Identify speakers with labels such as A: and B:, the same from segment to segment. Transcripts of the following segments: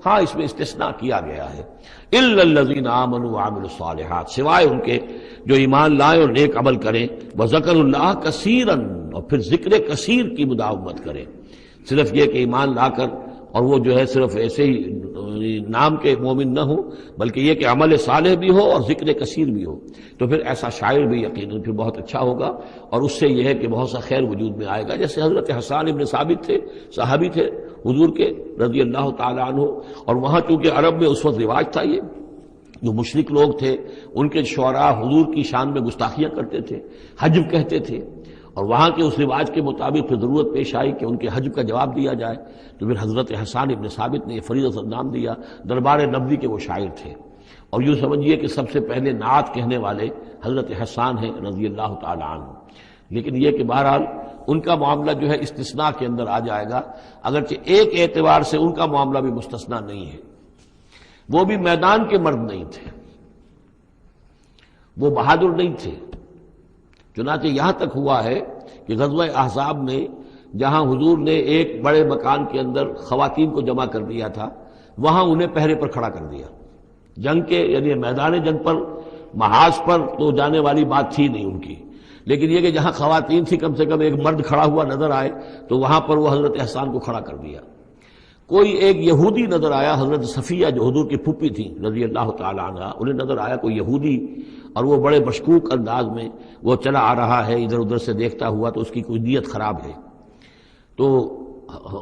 A: ہاں اس میں استثناء کیا گیا ہے، الا الذین آمنوا وعملوا الصالحات، سوائے ان کے جو ایمان لائیں اور نیک عمل کریں، وذکروا اللہ کثیرا، اور پھر ذکر کثیر کی مداومت کریں۔ صرف یہ کہ ایمان لا کر اور وہ جو ہے صرف ایسے ہی نام کے مومن نہ ہو، بلکہ یہ کہ عمل صالح بھی ہو اور ذکر کثیر بھی ہو، تو پھر ایسا شاعر بھی یقیناً پھر بہت اچھا ہوگا، اور اس سے یہ ہے کہ بہت سا خیر وجود میں آئے گا۔ جیسے حضرت حسان ابن ثابت تھے، صحابی تھے حضور کے رضی اللہ تعالیٰ عنہ، اور وہاں چونکہ عرب میں اس وقت رواج تھا، یہ جو مشرک لوگ تھے ان کے شعراء حضور کی شان میں گستاخیاں کرتے تھے، حجب کہتے تھے، اور وہاں کے اس رواج کے مطابق پھر ضرورت پیش آئی کہ ان کے حجب کا جواب دیا جائے، تو پھر حضرت حسان ابن ثابت نے یہ فریضہ سے نام دیا، دربار نبوی کے وہ شاعر تھے، اور یوں سمجھیے کہ سب سے پہلے نعت کہنے والے حضرت حسان ہیں رضی اللہ تعالیٰ عنہ۔ لیکن یہ کہ بہرحال ان کا معاملہ جو ہے استثناء کے اندر آ جائے گا، اگرچہ ایک اعتبار سے ان کا معاملہ بھی مستثنیٰ نہیں ہے، وہ بھی میدان کے مرد نہیں تھے، وہ بہادر نہیں تھے۔ چنانچہ یہاں تک ہوا ہے کہ غزوہ احزاب میں جہاں حضور نے ایک بڑے مکان کے اندر خواتین کو جمع کر دیا تھا، وہاں انہیں پہرے پر کھڑا کر دیا، جنگ کے یعنی میدان جنگ پر محاذ پر تو جانے والی بات تھی نہیں ان کی، لیکن یہ کہ جہاں خواتین تھی کم سے کم ایک مرد کھڑا ہوا نظر آئے تو وہاں پر وہ حضرت احسان کو کھڑا کر دیا۔ کوئی ایک یہودی نظر آیا، حضرت صفیہ جو حضور کی پھوپھی تھی رضی اللہ تعالی عنہ، انہیں نظر آیا کوئی یہودی، اور وہ بڑے مشکوک انداز میں وہ چلا آ رہا ہے ادھر ادھر سے دیکھتا ہوا، تو اس کی کوئی نیت خراب ہے۔ تو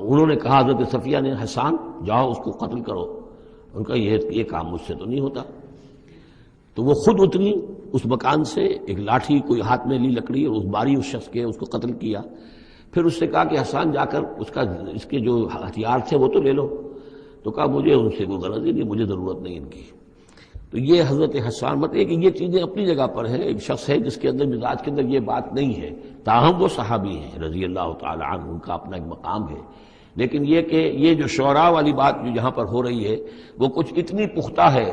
A: انہوں نے کہا، حضرت صفیہ نے، حسان جاؤ اس کو قتل کرو۔ ان کا یہ کام مجھ سے تو نہیں ہوتا۔ تو وہ خود اتری اس مکان سے، ایک لاٹھی کوئی ہاتھ میں لی لکڑی، اور اس باری اس شخص کے اس کو قتل کیا۔ پھر اس سے کہا کہ حسان جا کر اس کے جو ہتھیار تھے وہ تو لے لو۔ تو کہا مجھے ان سے کوئی غرض ہی نہیں، مجھے ضرورت نہیں ان کی۔ تو یہ حضرت حسان مطلب کہ یہ چیزیں اپنی جگہ پر ہیں، ایک شخص ہے جس کے اندر مزاج کے اندر یہ بات نہیں ہے، تاہم وہ صحابی ہیں رضی اللہ تعالی عنہ، ان کا اپنا ایک مقام ہے۔ لیکن یہ کہ یہ جو شعراء والی بات جو یہاں پر ہو رہی ہے وہ کچھ اتنی پختہ ہے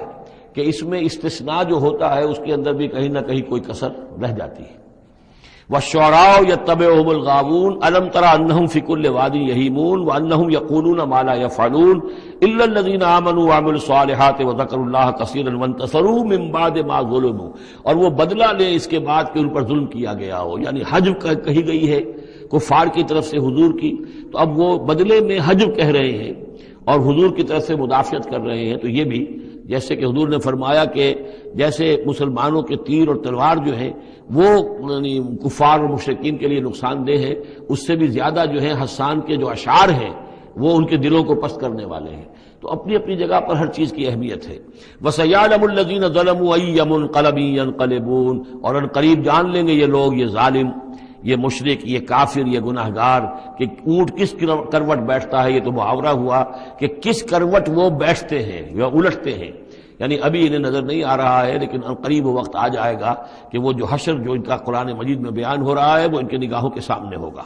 A: کہ اس میں استثناء جو ہوتا ہے اس کے اندر بھی کہیں نہ کہیں کوئی کسر رہ جاتی ہے۔ وَالشُّعَرَاءُ يَتَّبِعُهُمُ الْغَاوُونَ أَلَمْ تَرَ أَنَّهُمْ فِي كُلِّ وَادٍ يَهِيمُونَ وَأَنَّهُمْ يَقُولُونَ مَا لَا يَفْعَلُونَ إِلَّا الَّذِينَ آمَنُوا وَعَمِلُوا الصَّالِحَاتِ وَذَكَرُوا اللَّهَ كَثِيرًا وَانتَصَرُوا مِن بَعْدِ مَا ظُلِمُوا، اور وہ بدلہ لے اس کے بعد کہ ان پر ظلم کیا گیا ہو، یعنی حجب کہی گئی ہے کفار کی طرف سے حضور کی، تو اب وہ بدلے میں حجب کہہ رہے ہیں اور حضور کی طرف سے مدافعت کر رہے ہیں۔ تو یہ بھی جیسے کہ حضور نے فرمایا کہ جیسے مسلمانوں کے تیر اور تلوار جو ہیں وہ کفار اور مشرکین کے لیے نقصان دہ ہے، اس سے بھی زیادہ جو ہے حسان کے جو اشعار ہیں وہ ان کے دلوں کو پست کرنے والے ہیں۔ تو اپنی اپنی جگہ پر ہر چیز کی اہمیت ہے۔ وَسَيَعْلَمُ الَّذِينَ ظَلَمُوا أَيَّ مُنقَلَبٍ يَنقَلِبُونَ، اور ان قریب جان لیں گے یہ لوگ، یہ ظالم، یہ مشرک، یہ کافر، یہ گناہگار، کہ اونٹ کس کروٹ بیٹھتا ہے۔ یہ تو محاورہ ہوا کہ کس کروٹ وہ بیٹھتے ہیں یا الٹتے ہیں، یعنی ابھی انہیں نظر نہیں آ رہا ہے، لیکن قریب وقت آ جائے گا کہ وہ جو حشر جو ان کا قرآن مجید میں بیان ہو رہا ہے وہ ان کی نگاہوں کے سامنے ہوگا۔